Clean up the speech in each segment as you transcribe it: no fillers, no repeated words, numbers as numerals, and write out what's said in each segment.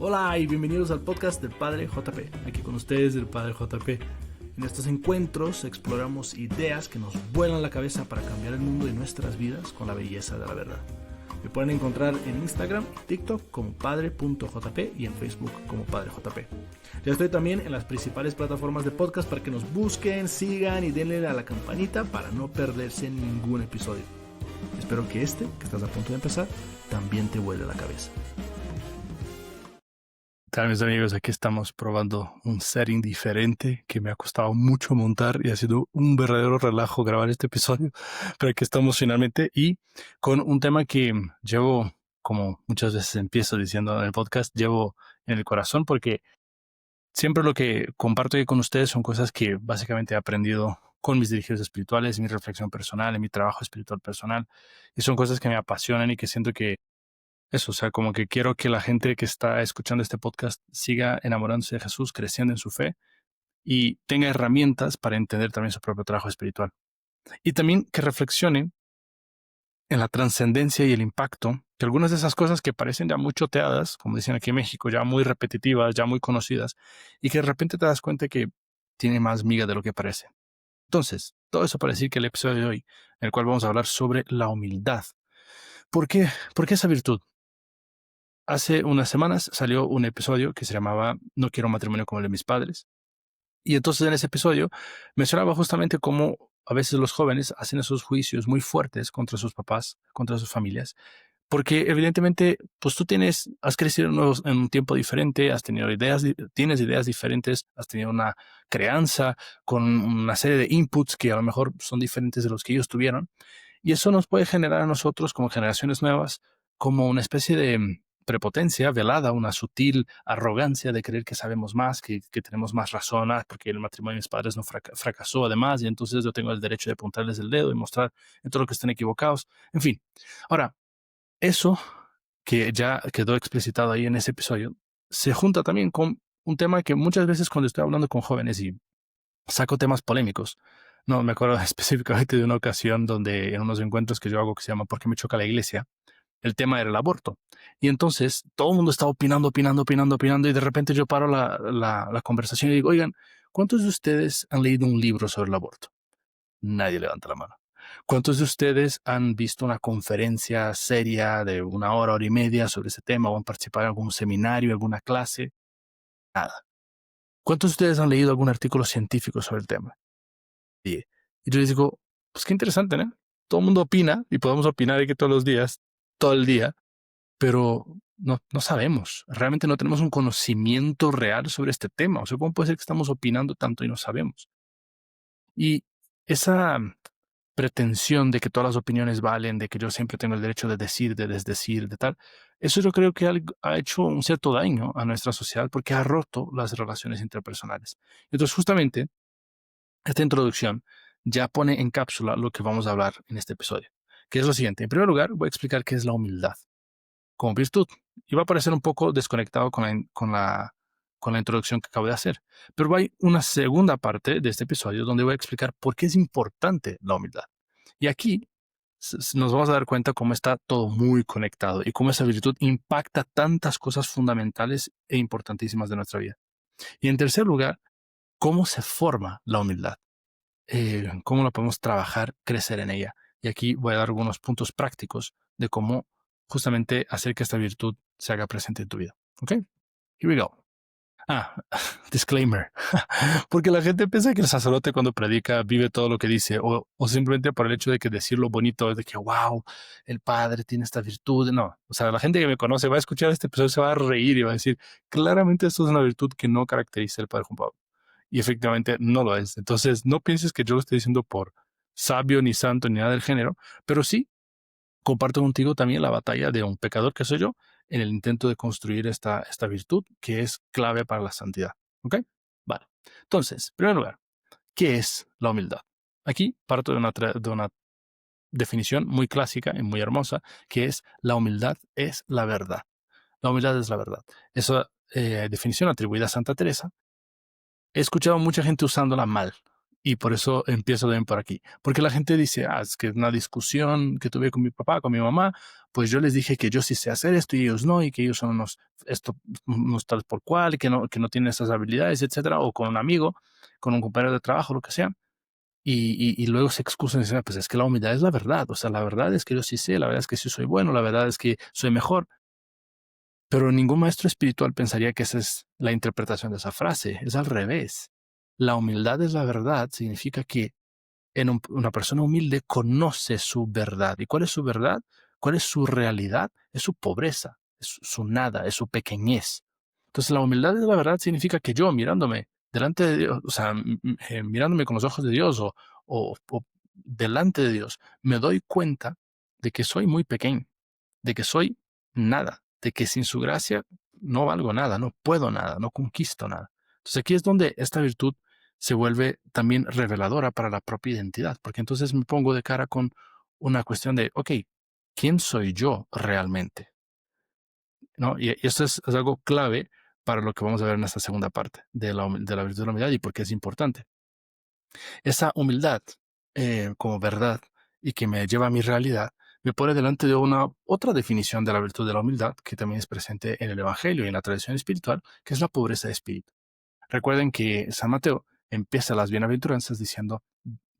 Hola y bienvenidos al podcast del Padre JP. Aquí con ustedes el Padre JP. En estos encuentros exploramos ideas que nos vuelan la cabeza para cambiar el mundo y nuestras vidas con la belleza de la verdad. Me pueden encontrar en Instagram y TikTok como padre.jp y en Facebook como Padre JP. Ya estoy también en las principales plataformas de podcast para que nos busquen, sigan y denle a la campanita para no perderse ningún episodio. Espero que que estás a punto de empezar, también te vuele la cabeza. ¿Qué tal, mis amigos? Aquí estamos probando un setting diferente que me ha costado mucho montar y ha sido un verdadero relajo grabar este episodio, pero aquí estamos finalmente y con un tema que llevo, como muchas veces empiezo diciendo en el podcast, llevo en el corazón porque siempre lo que comparto aquí con ustedes son cosas que básicamente he aprendido con mis dirigidos espirituales, en mi reflexión personal, en mi trabajo espiritual personal, y son cosas que me apasionan y que siento que eso, o sea, como que quiero que la gente que está escuchando este podcast siga enamorándose de Jesús, creciendo en su fe y tenga herramientas para entender también su propio trabajo espiritual. Y también que reflexione en la trascendencia y el impacto que algunas de esas cosas que parecen ya muy choteadas, como dicen aquí en México, ya muy repetitivas, ya muy conocidas, y que de repente te das cuenta que tiene más miga de lo que parece. Entonces, todo eso para decir que el episodio de hoy, en el cual vamos a hablar sobre la humildad. ¿Por qué? ¿Por qué esa virtud? Hace unas semanas salió un episodio que se llamaba No quiero un matrimonio como el de mis padres. Y entonces en ese episodio mencionaba justamente cómo a veces los jóvenes hacen esos juicios muy fuertes contra sus papás, contra sus familias, porque evidentemente, pues tú has crecido en un tiempo diferente, has tenido tienes ideas diferentes, has tenido una crianza con una serie de inputs que a lo mejor son diferentes de los que ellos tuvieron. Y eso nos puede generar a nosotros, como generaciones nuevas, como una especie de prepotencia velada, una sutil arrogancia de creer que sabemos más, que tenemos más razón, porque el matrimonio de mis padres no fracasó además, y entonces yo tengo el derecho de apuntarles el dedo y mostrar en todo lo que estén equivocados. En fin, ahora, eso que ya quedó explicitado ahí en ese episodio, se junta también con un tema que muchas veces cuando estoy hablando con jóvenes y saco temas polémicos. No, me acuerdo específicamente de una ocasión donde en unos encuentros que yo hago que se llama ¿Por qué me choca la iglesia? El tema era el aborto. Y entonces todo el mundo estaba opinando y de repente yo paro la conversación y digo, oigan, ¿cuántos de ustedes han leído un libro sobre el aborto? Nadie levanta la mano. ¿Cuántos de ustedes han visto una conferencia seria de una hora y media sobre ese tema o han participado en algún seminario, alguna clase? Nada. ¿Cuántos de ustedes han leído algún artículo científico sobre el tema? Y yo les digo, pues qué interesante, ¿no? Todo el mundo opina y podemos opinar aquí todos los días, todo el día, pero no sabemos. Realmente no tenemos un conocimiento real sobre este tema. O sea, ¿cómo puede ser que estamos opinando tanto y no sabemos? Y esa pretensión de que todas las opiniones valen, de que yo siempre tengo el derecho de decir, de desdecir, de tal, eso yo creo que ha hecho un cierto daño a nuestra sociedad porque ha roto las relaciones interpersonales. Entonces, justamente, esta introducción ya pone en cápsula lo que vamos a hablar en este episodio, que es lo siguiente. En primer lugar, voy a explicar qué es la humildad como virtud. Y va a parecer un poco desconectado con la introducción que acabo de hacer. Pero hay una segunda parte de este episodio donde voy a explicar por qué es importante la humildad. Y aquí nos vamos a dar cuenta cómo está todo muy conectado y cómo esa virtud impacta tantas cosas fundamentales e importantísimas de nuestra vida. Y en tercer lugar, cómo se forma la humildad. Cómo la podemos trabajar, crecer en ella. Y aquí voy a dar algunos puntos prácticos de cómo justamente hacer que esta virtud se haga presente en tu vida. ¿Ok? Here we go. Disclaimer. Porque la gente piensa que el sacerdote cuando predica vive todo lo que dice o simplemente por el hecho de que decirlo bonito es de que, wow, el padre tiene esta virtud. No, o sea, la gente que me conoce va a escuchar este episodio, se va a reír y va a decir, claramente esto es una virtud que no caracteriza al padre Juan Pablo. Y efectivamente no lo es. Entonces, no pienses que yo lo estoy diciendo por sabio, ni santo, ni nada del género, pero sí comparto contigo también la batalla de un pecador que soy yo en el intento de construir esta virtud que es clave para la santidad. ¿Ok? Vale. Entonces, en primer lugar, ¿qué es la humildad? Aquí parto de una definición muy clásica y muy hermosa, que es la humildad es la verdad. La humildad es la verdad. Esa definición atribuida a Santa Teresa he escuchado a mucha gente usándola mal. Y por eso empiezo también por aquí. Porque la gente dice, es que es una discusión que tuve con mi papá, con mi mamá, pues yo les dije que yo sí sé hacer esto y ellos no, y que ellos son unos tal por cual, que no tienen esas habilidades, etcétera, o con un amigo, con un compañero de trabajo, lo que sea. Y luego se excusan y dicen, "Ah, pues es que la humildad es la verdad, o sea, la verdad es que yo sí sé, la verdad es que sí soy bueno, la verdad es que soy mejor". Pero ningún maestro espiritual pensaría que esa es la interpretación de esa frase. Es al revés. La humildad es la verdad significa que una persona humilde conoce su verdad. ¿Y cuál es su verdad? ¿Cuál es su realidad? Es su pobreza, es su nada, es su pequeñez. Entonces, la humildad de la verdad significa que yo, mirándome delante de Dios, o sea, mirándome con los ojos de Dios o delante de Dios, me doy cuenta de que soy muy pequeño, de que soy nada, de que sin su gracia no valgo nada, no puedo nada, no conquisto nada. Entonces, aquí es donde esta virtud se vuelve también reveladora para la propia identidad, porque entonces me pongo de cara con una cuestión de, ok, ¿quién soy yo realmente? ¿No? Y esto es algo clave para lo que vamos a ver en esta segunda parte de la virtud de la humildad y por qué es importante. Esa humildad como verdad y que me lleva a mi realidad, me pone delante de una otra definición de la virtud de la humildad que también es presente en el Evangelio y en la tradición espiritual, que es la pobreza de espíritu. Recuerden que San Mateo empieza las bienaventuranzas diciendo,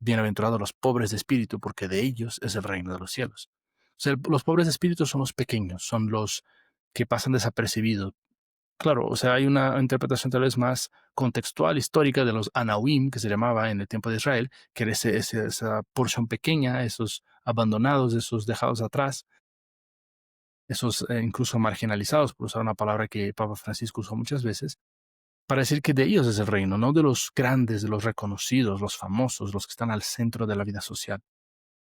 bienaventurados los pobres de espíritu, porque de ellos es el reino de los cielos. O sea, los pobres de espíritu son los pequeños, son los que pasan desapercibidos. Claro, o sea, hay una interpretación tal vez más contextual, histórica de los Anawim, que se llamaba en el tiempo de Israel, que era esa porción pequeña, esos abandonados, esos dejados atrás, esos incluso marginalizados, por usar una palabra que Papa Francisco usó muchas veces, para decir que de ellos es el reino, no de los grandes, de los reconocidos, los famosos, los que están al centro de la vida social.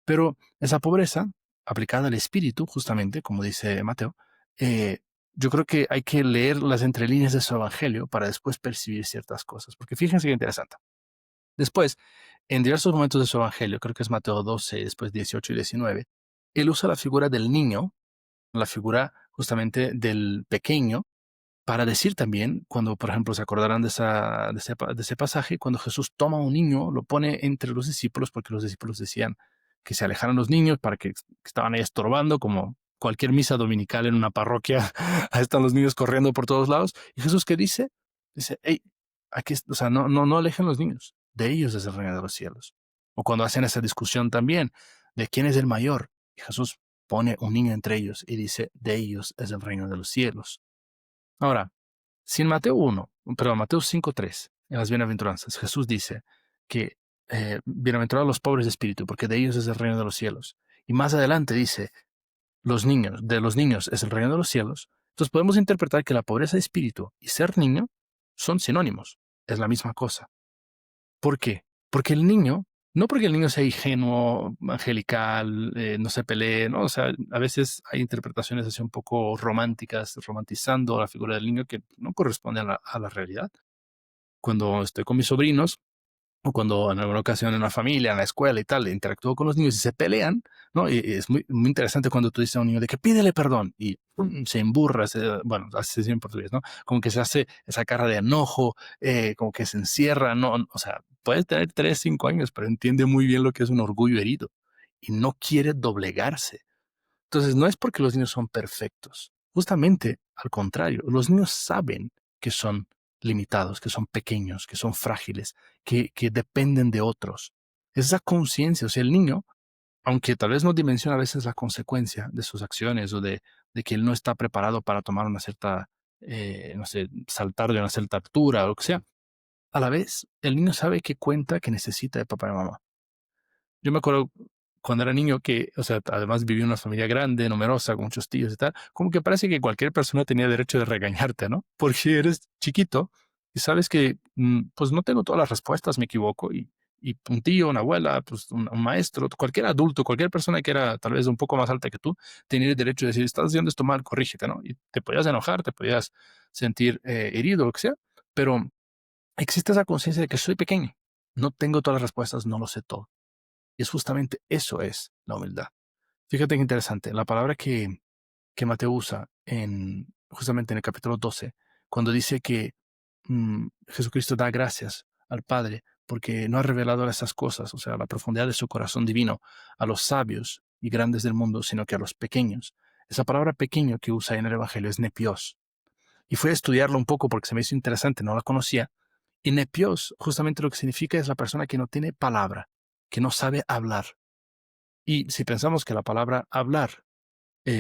Pero esa pobreza, aplicada al espíritu, justamente, como dice Mateo, eh, yo creo que hay que leer las entrelíneas de su evangelio para después percibir ciertas cosas. Porque fíjense qué interesante. Después, en diversos momentos de su evangelio, creo que es Mateo 12, después 18 y 19, él usa la figura del niño, la figura justamente del pequeño, para decir también, cuando por ejemplo se acordarán de ese pasaje, cuando Jesús toma a un niño, lo pone entre los discípulos, porque los discípulos decían que se alejaran los niños para que estaban ahí estorbando, como cualquier misa dominical en una parroquia, ahí están los niños corriendo por todos lados. ¿Y Jesús qué dice? Dice, hey, aquí, o sea, no alejen los niños, de ellos es el reino de los cielos. O cuando hacen esa discusión también, de quién es el mayor, y Jesús pone un niño entre ellos y dice, de ellos es el reino de los cielos. Ahora, si en Mateo 5:3, en las bienaventuranzas, Jesús dice que bienaventurados los pobres de espíritu, porque de ellos es el reino de los cielos. Y más adelante dice, de los niños es el reino de los cielos. Entonces podemos interpretar que la pobreza de espíritu y ser niño son sinónimos. Es la misma cosa. ¿Por qué? Porque el niño, no porque el niño sea ingenuo, angelical, no se pelee, ¿no? O sea, a veces hay interpretaciones así un poco románticas, romantizando la figura del niño que no corresponde a la realidad. Cuando estoy con mis sobrinos, o cuando en alguna ocasión en la familia, en la escuela y tal, interactúo con los niños y se pelean, ¿no? Y es muy, muy interesante cuando tú dices a un niño de que pídele perdón y se emburra, bueno, así se dice en portugués, ¿no? Como que se hace esa cara de enojo, como que se encierra, ¿no? O sea, puede tener 3, 5 años, pero entiende muy bien lo que es un orgullo herido y no quiere doblegarse. Entonces, no es porque los niños son perfectos. Justamente al contrario, los niños saben que son limitados, que son pequeños, que son frágiles, que dependen de otros. Es esa conciencia, o sea, el niño, aunque tal vez no dimensiona a veces la consecuencia de sus acciones o de que él no está preparado para tomar una cierta, no sé, saltar de una cierta altura o lo que sea, a la vez el niño sabe que cuenta, que necesita de papá y mamá. Yo me acuerdo cuando era niño que, o sea, además vivía en una familia grande, numerosa, con muchos tíos y tal, como que parece que cualquier persona tenía derecho de regañarte, ¿no? Porque eres chiquito y sabes que, pues no tengo todas las respuestas, me equivoco y un tío, una abuela, pues un maestro, cualquier adulto, cualquier persona que era tal vez un poco más alta que tú, tenía el derecho de decir, estás haciendo esto mal, corrígete, ¿no? Y te podías enojar, te podías sentir herido, lo que sea, pero existe esa conciencia de que soy pequeño, no tengo todas las respuestas, no lo sé todo. Y es justamente eso es la humildad. Fíjate qué interesante, la palabra que Mateo usa justamente en el capítulo 12, cuando dice que Jesucristo da gracias al Padre porque no ha revelado esas cosas, o sea, la profundidad de su corazón divino a los sabios y grandes del mundo, sino que a los pequeños. Esa palabra pequeño que usa en el Evangelio es nepios. Y fui a estudiarlo un poco porque se me hizo interesante, no la conocía. Y nepios justamente lo que significa es la persona que no tiene palabra, que no sabe hablar. Y si pensamos que la palabra hablar,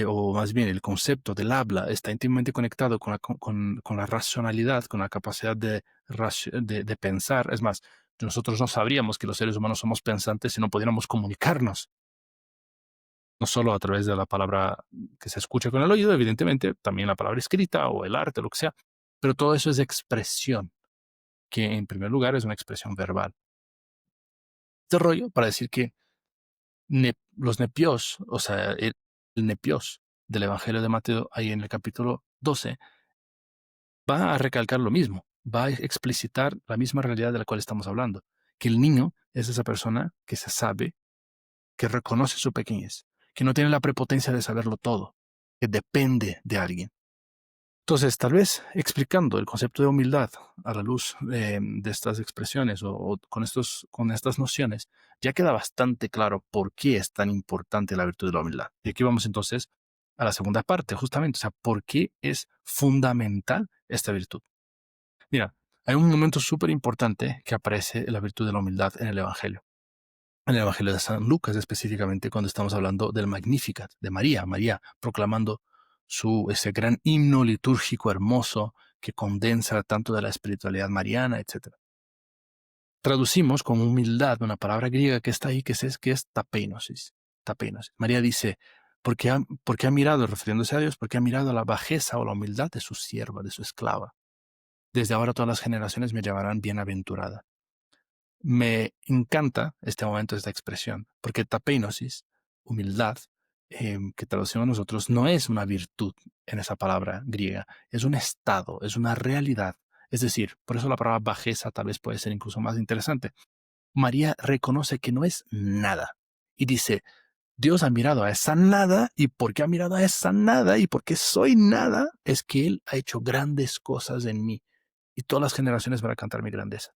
o más bien el concepto del habla, está íntimamente conectado con la racionalidad, con la capacidad de pensar, es más, nosotros no sabríamos que los seres humanos somos pensantes si no pudiéramos comunicarnos, no solo a través de la palabra que se escucha con el oído, evidentemente, también la palabra escrita o el arte, lo que sea, pero todo eso es expresión, que en primer lugar es una expresión verbal. Este rollo para decir que los nepios, o sea, el nepios del Evangelio de Mateo, ahí en el capítulo 12, va a recalcar lo mismo, va a explicitar la misma realidad de la cual estamos hablando, que el niño es esa persona que se sabe, que reconoce su pequeñez, que no tiene la prepotencia de saberlo todo, que depende de alguien. Entonces, tal vez explicando el concepto de humildad a la luz de estas expresiones o con estas nociones, ya queda bastante claro por qué es tan importante la virtud de la humildad. Y aquí vamos entonces a la segunda parte, justamente, o sea, por qué es fundamental esta virtud. Mira, hay un momento súper importante que aparece la virtud de la humildad en el Evangelio. En el Evangelio de San Lucas, específicamente, cuando estamos hablando del Magnificat, de María proclamando ese gran himno litúrgico hermoso que condensa tanto de la espiritualidad mariana, etc. Traducimos con humildad una palabra griega que está ahí, que es tapeinosis. Tapeinosis. María dice, porque ha mirado, refiriéndose a Dios, porque ha mirado a la bajeza o la humildad de su sierva, de su esclava. Desde ahora todas las generaciones me llamarán bienaventurada. Me encanta este momento, esta expresión, porque tapeinosis, humildad, que traducimos nosotros, no es una virtud en esa palabra griega, es un estado, es una realidad. Es decir, por eso la palabra bajeza tal vez puede ser incluso más interesante. María reconoce que no es nada y dice, Dios ha mirado a esa nada y porque ha mirado a esa nada y porque soy nada, es que Él ha hecho grandes cosas en mí y todas las generaciones van a cantar mi grandeza.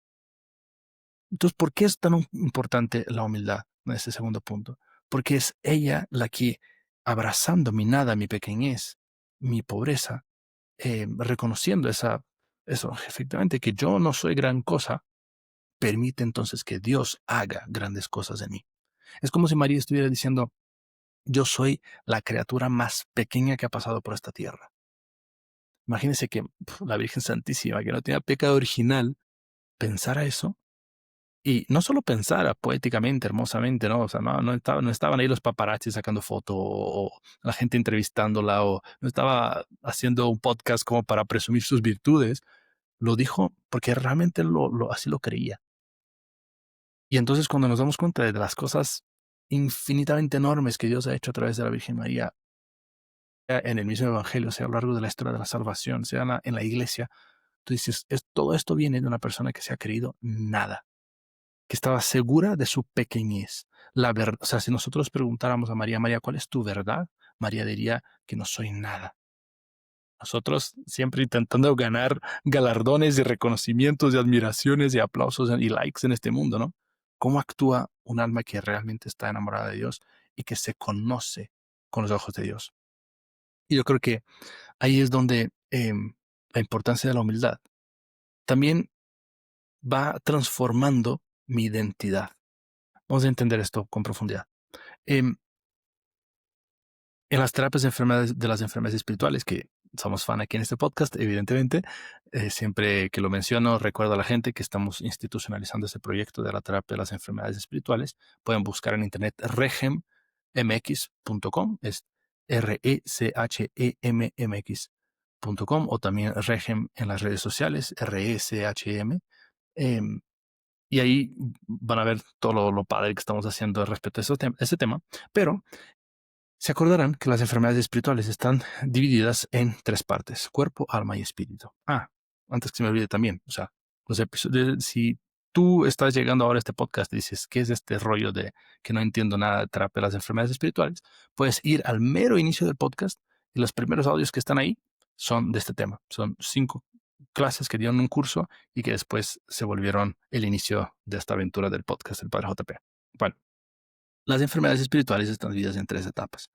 Entonces, ¿por qué es tan importante la humildad en este segundo punto? Porque es ella la que, abrazando mi nada, mi pequeñez, mi pobreza, reconociendo eso, efectivamente, que yo no soy gran cosa, permite entonces que Dios haga grandes cosas en mí. Es como si María estuviera diciendo, yo soy la criatura más pequeña que ha pasado por esta tierra. Imagínense que la Virgen Santísima, que no tenía pecado original, pensara eso. Y no solo pensara poéticamente, hermosamente, ¿no? O sea, no estaban ahí los paparazzi sacando fotos o la gente entrevistándola o no estaba haciendo un podcast como para presumir sus virtudes. Lo dijo porque realmente así lo creía. Y entonces cuando nos damos cuenta de las cosas infinitamente enormes que Dios ha hecho a través de la Virgen María, sea en el mismo Evangelio, sea a lo largo de la historia de la salvación, sea en la iglesia, tú dices, todo esto viene de una persona que se ha creído nada, que estaba segura de su pequeñez. La verdad, o sea, si nosotros preguntáramos a María, María, ¿cuál es tu verdad? María diría que no soy nada. Nosotros siempre intentando ganar galardones y reconocimientos y admiraciones y aplausos y likes en este mundo, ¿no? ¿Cómo actúa un alma que realmente está enamorada de Dios y que se conoce con los ojos de Dios? Y yo creo que ahí es donde la importancia de la humildad también va transformando mi identidad. Vamos a entender esto con profundidad. Em, en las terapias de las enfermedades espirituales, que somos fan aquí en este podcast, evidentemente, siempre que lo menciono, recuerdo a la gente que estamos institucionalizando este proyecto de la terapia de las enfermedades espirituales. Pueden buscar en internet regemmx.com, es RECHEMMX.com, o también Regem en las redes sociales, RECHM. Y ahí van a ver todo lo padre que estamos haciendo respecto a ese tema. Pero se acordarán que las enfermedades espirituales están divididas en tres partes: cuerpo, alma y espíritu. Antes que se me olvide también, o sea, los episodios, si tú estás llegando ahora a este podcast y dices, ¿qué es este rollo de que no entiendo nada de terapia de las enfermedades espirituales? Puedes ir al mero inicio del podcast y los primeros audios que están ahí son de este tema. Son 5 clases que dieron un curso y que después se volvieron el inicio de esta aventura del podcast del Padre JP. Bueno, las enfermedades espirituales están divididas en tres etapas: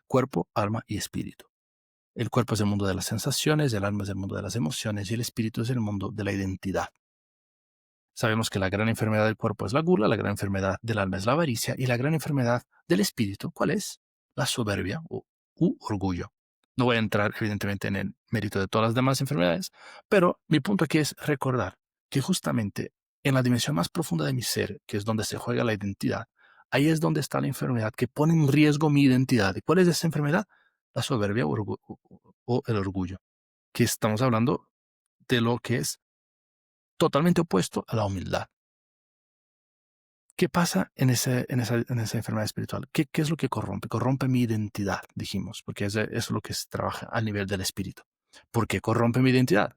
cuerpo, alma y espíritu. El cuerpo es el mundo de las sensaciones, el alma es el mundo de las emociones y el espíritu es el mundo de la identidad. Sabemos que la gran enfermedad del cuerpo es la gula, la gran enfermedad del alma es la avaricia y la gran enfermedad del espíritu, ¿cuál es? La soberbia u orgullo. No voy a entrar, evidentemente, en el mérito de todas las demás enfermedades, pero mi punto aquí es recordar que justamente en la dimensión más profunda de mi ser, que es donde se juega la identidad, ahí es donde está la enfermedad que pone en riesgo mi identidad. ¿Y cuál es esa enfermedad? La soberbia o el orgullo, que estamos hablando de lo que es totalmente opuesto a la humildad. ¿Qué pasa en esa enfermedad espiritual? ¿Qué es lo que corrompe? Corrompe mi identidad, dijimos, porque eso es lo que se trabaja a nivel del espíritu. ¿Por qué corrompe mi identidad?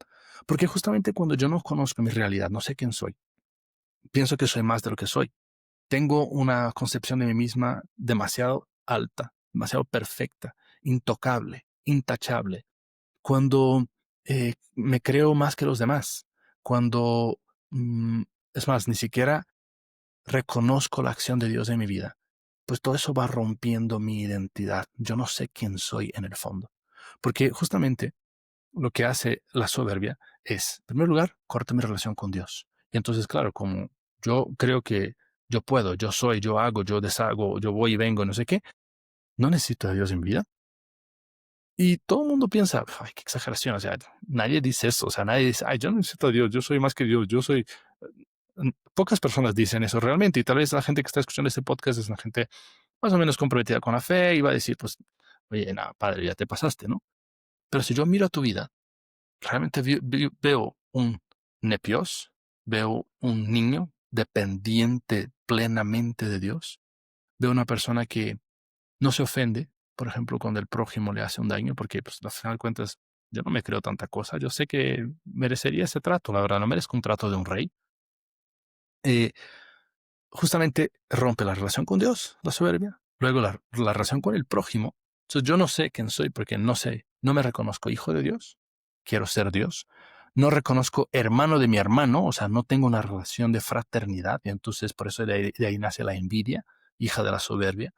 Porque justamente cuando yo no conozco mi realidad, no sé quién soy, pienso que soy más de lo que soy. Tengo una concepción de mí misma demasiado alta, demasiado perfecta, intocable, intachable. Cuando me creo más que los demás, cuando, mm, es más, ni siquiera reconozco la acción de Dios en mi vida, pues todo eso va rompiendo mi identidad. Yo no sé quién soy en el fondo. Porque justamente lo que hace la soberbia es, en primer lugar, corta mi relación con Dios. Y entonces, claro, como yo creo que yo puedo, yo soy, yo hago, yo deshago, yo voy y vengo, no sé qué, no necesito a Dios en mi vida. Y todo el mundo piensa, ay, qué exageración, o sea, nadie dice eso, o sea, nadie dice, ay, yo no necesito a Dios, yo soy más que Dios, yo soy... Pocas personas dicen eso realmente y tal vez la gente que está escuchando este podcast es una gente más o menos comprometida con la fe y va a decir, pues, oye, nada, padre, ya te pasaste, ¿no? Pero si yo miro a tu vida, realmente veo un nepios, veo un niño dependiente plenamente de Dios, veo una persona que no se ofende, por ejemplo, cuando el prójimo le hace un daño, porque pues al final de cuentas yo no me creo tanta cosa, yo sé que merecería ese trato, la verdad, no merezco un trato de un rey. Eh, Justamente rompe la relación con Dios, la soberbia, luego la relación con el prójimo. Entonces yo no sé quién soy porque no sé, no me reconozco hijo de Dios, quiero ser Dios, no reconozco hermano de mi hermano, o sea, no tengo una relación de fraternidad, y entonces por eso de ahí nace la envidia, hija de la soberbia.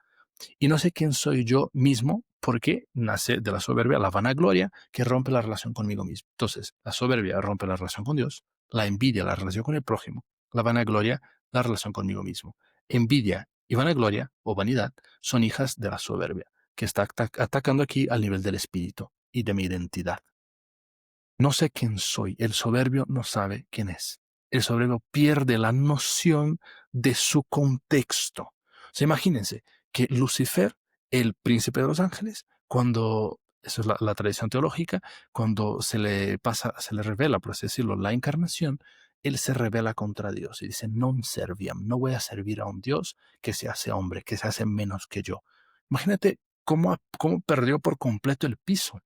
Y no sé quién soy yo mismo porque nace de la soberbia la vanagloria que rompe la relación conmigo mismo. Entonces, la soberbia rompe la relación con Dios, la envidia la relación con el prójimo, la vanagloria la relación conmigo mismo. Envidia y vanagloria o vanidad son hijas de la soberbia, que está atacando aquí al nivel del espíritu y de mi identidad. No sé quién soy. El soberbio no sabe quién es. El soberbio pierde la noción de su contexto. O sea, imagínense que Lucifer, el príncipe de los ángeles, cuando, eso es la tradición teológica, cuando se le pasa, se le revela, por así decirlo, la encarnación, él se revela contra Dios y dice, non serviam, no voy a servir a un Dios que se hace hombre, que se hace menos que yo. Imagínate cómo perdió por completo el piso.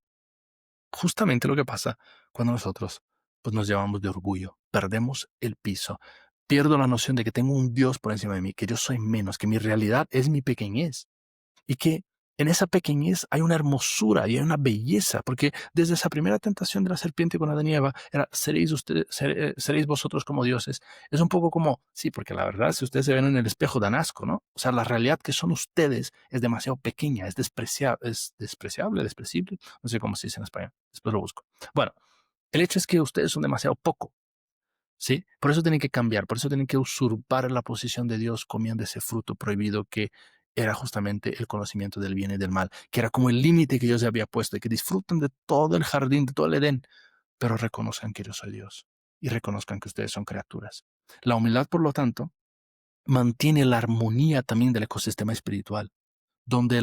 Justamente lo que pasa cuando nosotros pues, nos llevamos de orgullo, perdemos el piso, pierdo la noción de que tengo un Dios por encima de mí, que yo soy menos, que mi realidad es mi pequeñez y que en esa pequeñez hay una hermosura y hay una belleza, porque desde esa primera tentación de la serpiente con Adán y Eva era, seréis vosotros como dioses. Es un poco como, sí, porque la verdad, si ustedes se ven en el espejo, dan asco, ¿no? O sea, la realidad que son ustedes es demasiado pequeña, es despreciable, despreciable, no sé cómo se dice en español, después lo busco. Bueno, el hecho es que ustedes son demasiado poco. ¿Sí? Por eso tienen que cambiar, por eso tienen que usurpar la posición de Dios comiendo ese fruto prohibido que era justamente el conocimiento del bien y del mal, que era como el límite que Dios le había puesto, y que disfruten de todo el jardín, de todo el Edén, pero reconozcan que yo soy Dios y reconozcan que ustedes son criaturas. La humildad, por lo tanto, mantiene la armonía también del ecosistema espiritual, donde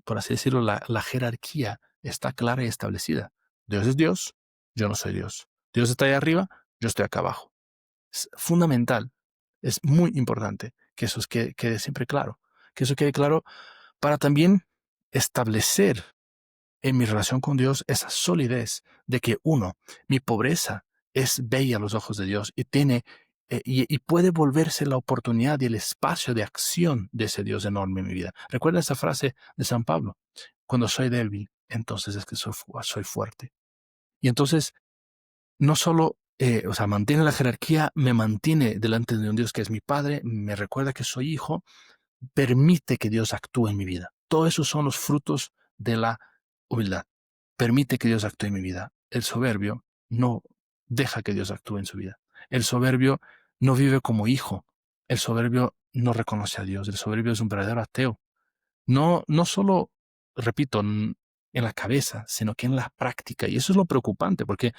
por así decirlo, la jerarquía está clara y establecida. Dios es Dios, yo no soy Dios. Dios está ahí arriba, yo estoy acá abajo. Es fundamental, es muy importante que eso quede siempre claro, que eso quede claro para también establecer en mi relación con Dios esa solidez de que uno, mi pobreza es bella a los ojos de Dios y y puede volverse la oportunidad y el espacio de acción de ese Dios enorme en mi vida. Recuerda esa frase de San Pablo, cuando soy débil, entonces es que soy fuerte. Y entonces no solo, o sea, mantiene la jerarquía, me mantiene delante de un Dios que es mi Padre, me recuerda que soy hijo, permite que Dios actúe en mi vida. Todos esos son los frutos de la humildad. Permite que Dios actúe en mi vida. El soberbio no deja que Dios actúe en su vida. El soberbio no vive como hijo. El soberbio no reconoce a Dios. El soberbio es un verdadero ateo. No, no solo, repito, en la cabeza, sino que en la práctica. Y eso es lo preocupante, porque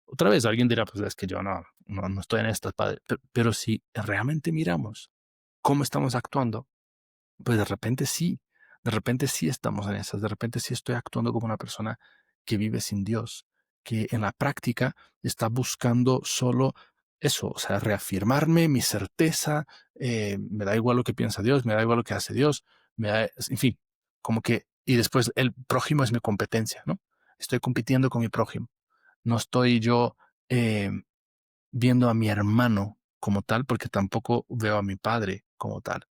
otra vez alguien dirá, pues es que yo no estoy en estas, padre. Pero si realmente miramos cómo estamos actuando, pues de repente sí estamos en esas, de repente sí estoy actuando como una persona que vive sin Dios, que en la práctica está buscando solo eso, o sea, reafirmarme mi certeza, me da igual lo que piensa Dios, me da igual lo que hace Dios, en fin, como que, y después el prójimo es mi competencia, ¿no? Estoy compitiendo con mi prójimo, no estoy yo eh, viendo a mi hermano como tal, porque tampoco veo a mi padre como tal.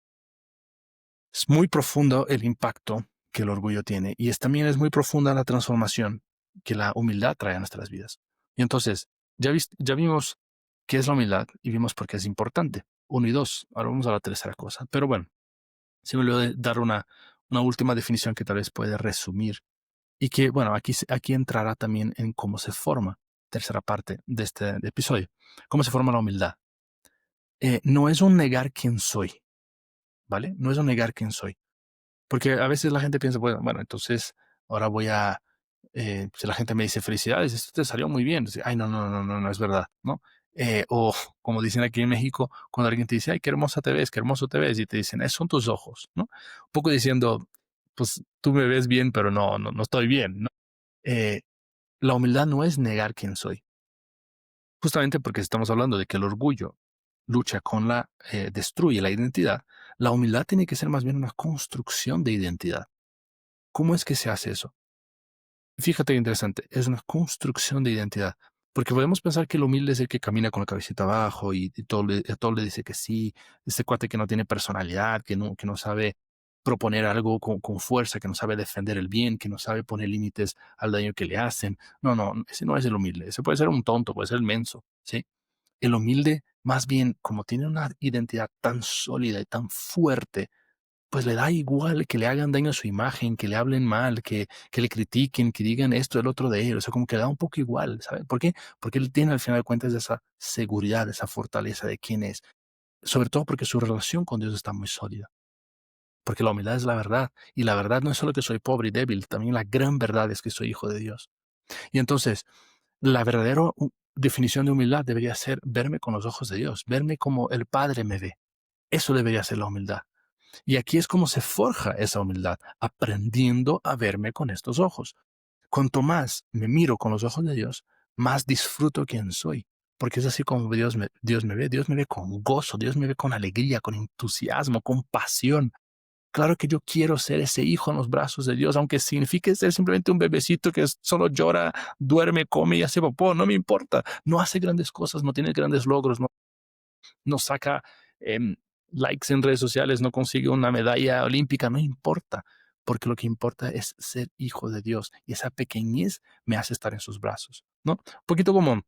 Es muy profundo el impacto que el orgullo tiene y también es muy profunda la transformación que la humildad trae a nuestras vidas. Y entonces, ya vimos qué es la humildad y vimos por qué es importante. Uno y dos. Ahora vamos a la tercera cosa. Pero bueno, se me olvidó de dar una última definición que tal vez puede resumir y que, bueno, aquí entrará también en cómo se forma, tercera parte de este episodio, cómo se forma la humildad. No es un negar quién soy, ¿vale? No es un negar quién soy. Porque a veces la gente piensa, bueno, entonces ahora si la gente me dice felicidades, esto te salió muy bien. Ay, no es verdad, ¿no? O como dicen aquí en México, cuando alguien te dice, ay, qué hermosa te ves, qué hermoso te ves, y te dicen, son tus ojos, ¿no? Un poco diciendo, pues tú me ves bien, pero no estoy bien, ¿no? Eh, la humildad no es negar quién soy, justamente porque estamos hablando de que el orgullo destruye la identidad. La humildad tiene que ser más bien una construcción de identidad. ¿Cómo es que se hace eso? Fíjate qué interesante, es una construcción de identidad, porque podemos pensar que el humilde es el que camina con la cabecita abajo y a todo le dice que sí, este cuate que no tiene personalidad, que no sabe proponer algo con fuerza, que no sabe defender el bien, que no sabe poner límites al daño que le hacen. No, ese no es el humilde, ese puede ser un tonto, puede ser el menso, ¿sí? El humilde, más bien, como tiene una identidad tan sólida y tan fuerte, pues le da igual que le hagan daño a su imagen, que le hablen mal, que le critiquen, que digan esto, el otro de él. O sea, como que le da un poco igual, ¿sabes? ¿Por qué? Porque él tiene al final de cuentas esa seguridad, esa fortaleza de quién es. Sobre todo porque su relación con Dios está muy sólida. Porque la humildad es la verdad. Y la verdad no es solo que soy pobre y débil, también la gran verdad es que soy hijo de Dios. Y entonces, la verdadera definición de humildad debería ser verme con los ojos de Dios, verme como el Padre me ve. Eso debería ser la humildad. Y aquí es como se forja esa humildad, aprendiendo a verme con estos ojos. Cuanto más me miro con los ojos de Dios, más disfruto quién soy. Porque es así como Dios me ve. Dios me ve con gozo, Dios me ve con alegría, con entusiasmo, con pasión. Claro que yo quiero ser ese hijo en los brazos de Dios, aunque signifique ser simplemente un bebecito que solo llora, duerme, come y hace popó. No me importa. No hace grandes cosas, no tiene grandes logros, no saca likes en redes sociales, no consigue una medalla olímpica, no importa, porque lo que importa es ser hijo de Dios y esa pequeñez me hace estar en sus brazos, ¿no? Un poquito como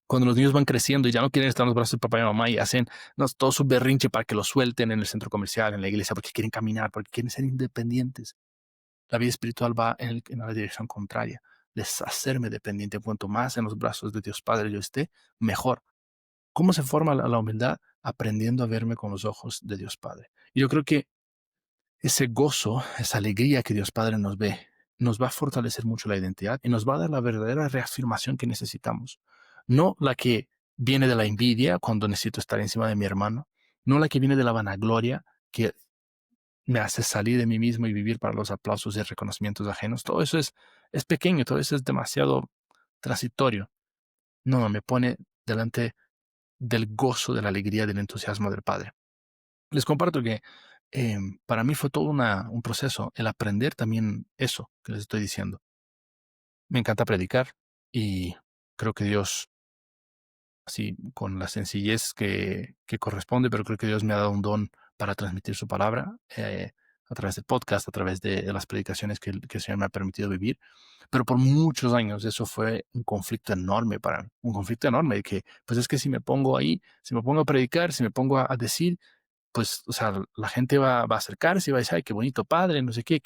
cuando los niños van creciendo y ya no quieren estar en los brazos de papá y mamá y hacen todo su berrinche para que los suelten en el centro comercial, en la iglesia, porque quieren caminar, porque quieren ser independientes. La vida espiritual va en la dirección contraria, deshacerme dependiente. Cuanto más en los brazos de Dios Padre yo esté, mejor. ¿Cómo se forma la humildad? Aprendiendo a verme con los ojos de Dios Padre. Y yo creo que ese gozo, esa alegría que Dios Padre nos ve, nos va a fortalecer mucho la identidad y nos va a dar la verdadera reafirmación que necesitamos. No la que viene de la envidia cuando necesito estar encima de mi hermano, no la que viene de la vanagloria que me hace salir de mí mismo y vivir para los aplausos y reconocimientos ajenos. Todo eso es pequeño, todo eso es demasiado transitorio. No, me pone delante del gozo, de la alegría, del entusiasmo del Padre. Les comparto que para mí fue todo un proceso, el aprender también eso que les estoy diciendo. Me encanta predicar y creo que Dios, así con la sencillez que corresponde, pero creo que Dios me ha dado un don para transmitir su palabra a través del podcast, a través de las predicaciones que el Señor me ha permitido vivir. Pero por muchos años eso fue un conflicto enorme para mí, un conflicto enorme de que, pues es que si me pongo ahí, si me pongo a predicar, si me pongo a decir, pues, o sea, la gente va a acercarse y va a decir, ay, qué bonito padre, no sé qué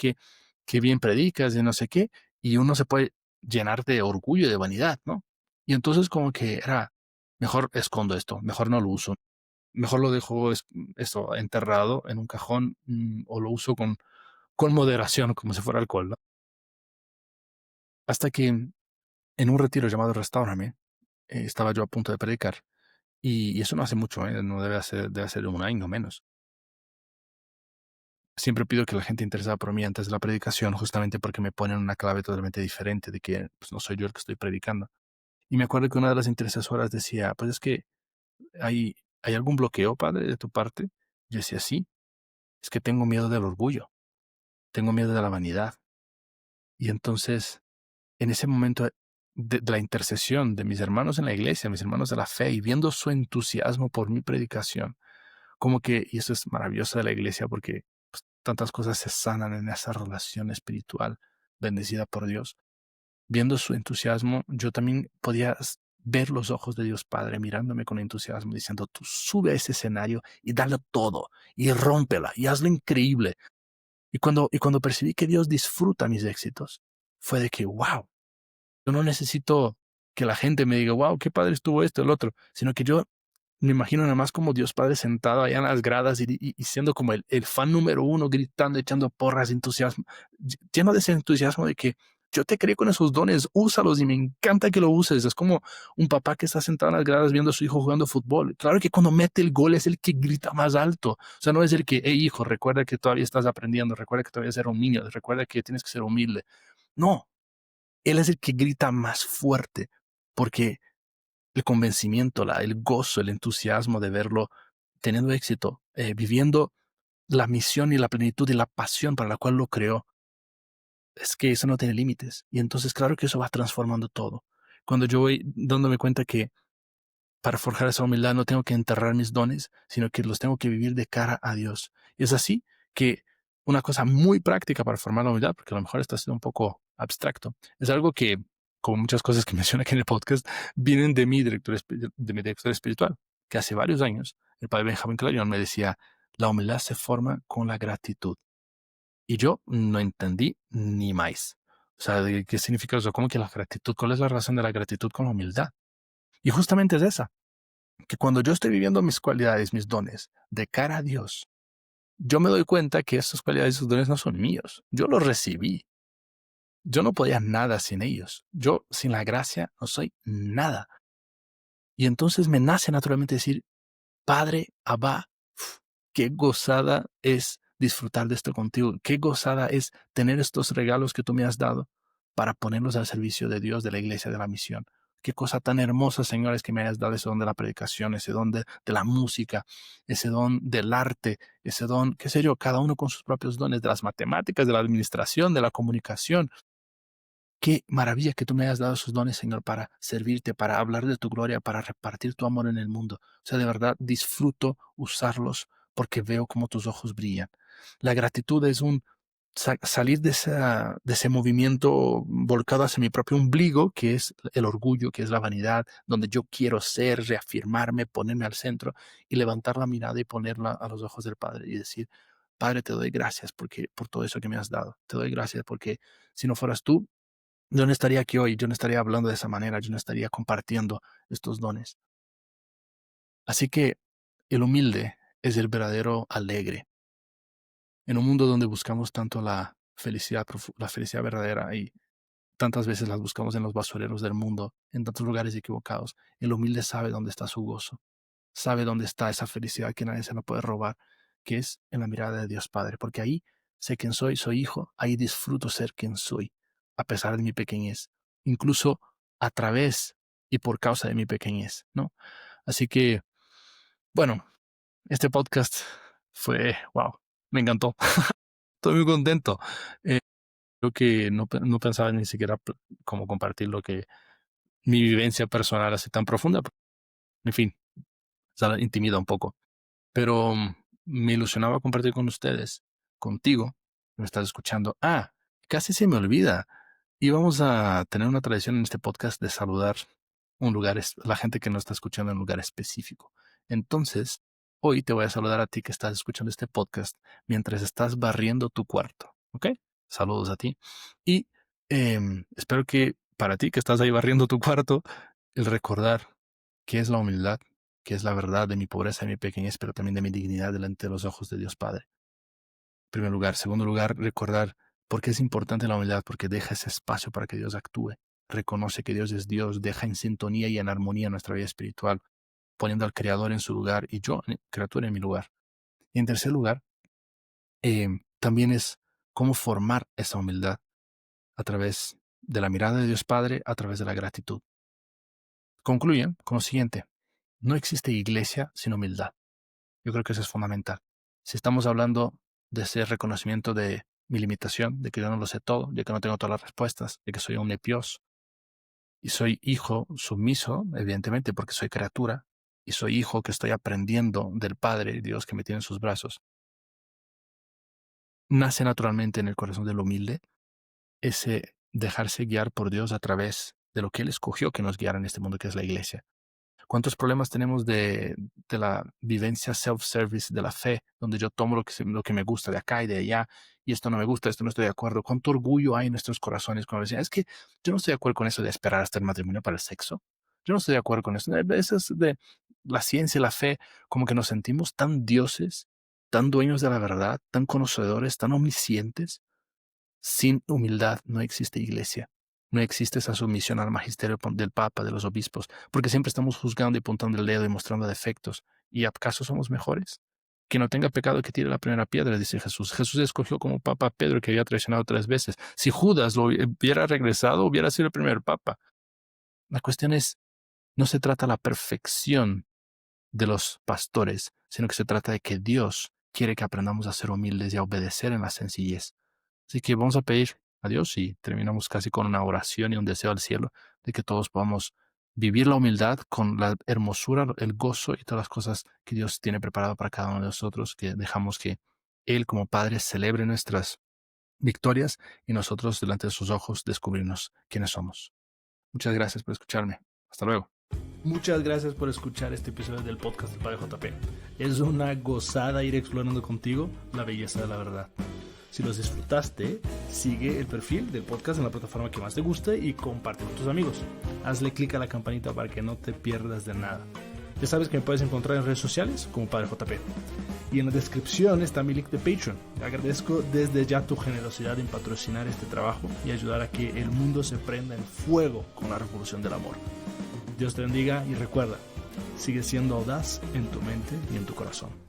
qué bien predicas y no sé qué, y uno se puede llenar de orgullo y de vanidad, ¿no? Y entonces como que era, mejor escondo esto, mejor no lo uso, mejor lo dejo esto enterrado en un cajón, o lo uso con moderación, como si fuera alcohol, ¿no? Hasta que en un retiro llamado Restáurame, estaba yo a punto de predicar, y eso no hace mucho, no debe hacer un año menos. Siempre pido que la gente interesada por mí antes de la predicación, justamente porque me ponen una clave totalmente diferente de que pues, no soy yo el que estoy predicando. Y me acuerdo que una de las intercesoras decía, pues es que hay algún bloqueo, padre, de tu parte. Yo decía, sí, es que tengo miedo del orgullo, tengo miedo de la vanidad. Y entonces, en ese momento de la intercesión de mis hermanos en la iglesia, mis hermanos de la fe, y viendo su entusiasmo por mi predicación, como que, y eso es maravilloso de la iglesia porque pues, tantas cosas se sanan en esa relación espiritual bendecida por Dios. Viendo su entusiasmo, yo también podía ver los ojos de Dios Padre mirándome con entusiasmo, diciendo, tú sube a ese escenario y dale todo, y rómpela, y hazlo increíble. Y cuando percibí que Dios disfruta mis éxitos, fue de que, wow, yo no necesito que la gente me diga, wow, qué padre estuvo esto, el otro, sino que yo me imagino nada más como Dios Padre sentado allá en las gradas y siendo como el fan número uno, gritando, echando porras, entusiasmo, lleno de ese entusiasmo de que yo te creé con esos dones, úsalos y me encanta que lo uses. Es como un papá que está sentado en las gradas viendo a su hijo jugando fútbol. Claro que cuando mete el gol es el que grita más alto. O sea, no es el que, hey hijo, recuerda que todavía estás aprendiendo, recuerda que todavía eres un niño, recuerda que tienes que ser humilde. No, él es el que grita más fuerte porque el convencimiento, el gozo, el entusiasmo de verlo teniendo éxito, viviendo la misión y la plenitud y la pasión para la cual lo creó, es que eso no tiene límites. Y entonces, claro que eso va transformando todo. Cuando yo voy dándome cuenta que para forjar esa humildad no tengo que enterrar mis dones, sino que los tengo que vivir de cara a Dios. Y es así que una cosa muy práctica para formar la humildad, porque a lo mejor está siendo un poco abstracto, es algo que, como muchas cosas que mencioné aquí en el podcast, vienen de mi director espiritual, que hace varios años, el padre Benjamín Clarion me decía, la humildad se forma con la gratitud. Y yo no entendí ni más. O sea, ¿qué significa eso? ¿Cómo que la gratitud? ¿Cuál es la razón de la gratitud con la humildad? Y justamente es esa, que cuando yo estoy viviendo mis cualidades, mis dones, de cara a Dios, yo me doy cuenta que esas cualidades y esos dones no son míos. Yo los recibí. Yo no podía nada sin ellos. Yo sin la gracia no soy nada. Y entonces me nace naturalmente decir, Padre, Abba, qué gozada es disfrutar de esto contigo. Qué gozada es tener estos regalos que tú me has dado para ponerlos al servicio de Dios, de la iglesia, de la misión. Qué cosa tan hermosa, señores, que me hayas dado ese don de la predicación, ese don de la música, ese don del arte, ese don, qué sé yo, cada uno con sus propios dones, de las matemáticas, de la administración, de la comunicación. Qué maravilla que tú me hayas dado esos dones, Señor, para servirte, para hablar de tu gloria, para repartir tu amor en el mundo. O sea, de verdad disfruto usarlos porque veo cómo tus ojos brillan. La gratitud es un salir de ese movimiento volcado hacia mi propio ombligo, que es el orgullo, que es la vanidad, donde yo quiero ser, reafirmarme, ponerme al centro y levantar la mirada y ponerla a los ojos del Padre y decir, Padre, te doy gracias por todo eso que me has dado. Te doy gracias porque si no fueras tú, yo no estaría aquí hoy, yo no estaría hablando de esa manera, yo no estaría compartiendo estos dones. Así que el humilde es el verdadero alegre. En un mundo donde buscamos tanto la felicidad verdadera y tantas veces las buscamos en los basureros del mundo, en tantos lugares equivocados, el humilde sabe dónde está su gozo, sabe dónde está esa felicidad que nadie se la puede robar, que es en la mirada de Dios Padre, porque ahí sé quién soy, soy hijo, ahí disfruto ser quien soy, a pesar de mi pequeñez, incluso a través y por causa de mi pequeñez, ¿no? Así que, bueno, este podcast fue, wow, me encantó, estoy muy contento. Creo que no pensaba ni siquiera cómo compartir lo que mi vivencia personal así tan profunda, en fin, intimida un poco. Pero me ilusionaba compartir con ustedes, contigo, que me estás escuchando. Casi se me olvida. Íbamos a tener una tradición en este podcast de saludar la gente que nos está escuchando en un lugar específico. Entonces, hoy te voy a saludar a ti que estás escuchando este podcast mientras estás barriendo tu cuarto, ¿ok? Saludos a ti. Y espero que para ti que estás ahí barriendo tu cuarto, el recordar qué es la humildad, qué es la verdad de mi pobreza y mi pequeñez, pero también de mi dignidad delante de los ojos de Dios Padre. En primer lugar. Segundo lugar, recordar por qué es importante la humildad, porque deja ese espacio para que Dios actúe. Reconoce que Dios es Dios, deja en sintonía y en armonía nuestra vida espiritual, poniendo al Creador en su lugar y yo, criatura, en mi lugar. Y en tercer lugar, también es cómo formar esa humildad a través de la mirada de Dios Padre, a través de la gratitud. Concluyen con lo siguiente: no existe iglesia sin humildad. Yo creo que eso es fundamental. Si estamos hablando de ese reconocimiento de mi limitación, de que yo no lo sé todo, de que no tengo todas las respuestas, de que soy un nepios, y soy hijo sumiso, evidentemente, porque soy criatura, y soy hijo que estoy aprendiendo del Padre, Dios que me tiene en sus brazos, nace naturalmente en el corazón del humilde ese dejarse guiar por Dios a través de lo que Él escogió que nos guiara en este mundo, que es la iglesia. ¿Cuántos problemas tenemos de la vivencia self-service de la fe, donde yo tomo lo que me gusta de acá y de allá, y esto no me gusta, esto no estoy de acuerdo? ¿Cuánto orgullo hay en nuestros corazones cuando decían, es que yo no estoy de acuerdo con eso de esperar hasta el matrimonio para el sexo? Yo no estoy de acuerdo con eso. Eso es de la ciencia y la fe, como que nos sentimos tan dioses, tan dueños de la verdad, tan conocedores, tan omniscientes. Sin humildad no existe iglesia. No existe esa sumisión al magisterio del Papa, de los obispos, porque siempre estamos juzgando y apuntando el dedo y mostrando defectos. ¿Y acaso somos mejores? Que no tenga pecado que tire la primera piedra, dice Jesús. Jesús escogió como papa a Pedro, que había traicionado 3 veces. Si Judas lo hubiera regresado, hubiera sido el primer papa. La cuestión es, no se trata de la perfección de los pastores, sino que se trata de que Dios quiere que aprendamos a ser humildes y a obedecer en la sencillez. Así que vamos a pedir a Dios y terminamos casi con una oración y un deseo al cielo de que todos podamos vivir la humildad con la hermosura, el gozo y todas las cosas que Dios tiene preparado para cada uno de nosotros, que dejamos que Él como Padre celebre nuestras victorias y nosotros delante de sus ojos descubrirnos quiénes somos. Muchas gracias por escucharme. Hasta luego. Muchas gracias por escuchar este episodio del podcast del Padre JP. Es una gozada ir explorando contigo la belleza de la verdad. Si los disfrutaste, sigue el perfil del podcast en la plataforma que más te guste y comparte con tus amigos. Hazle clic a la campanita para que no te pierdas de nada. Ya sabes que me puedes encontrar en redes sociales como Padre JP. Y en la descripción está mi link de Patreon. Agradezco desde ya tu generosidad en patrocinar este trabajo y ayudar a que el mundo se prenda en fuego con la revolución del amor. Dios te bendiga y recuerda, sigue siendo audaz en tu mente y en tu corazón.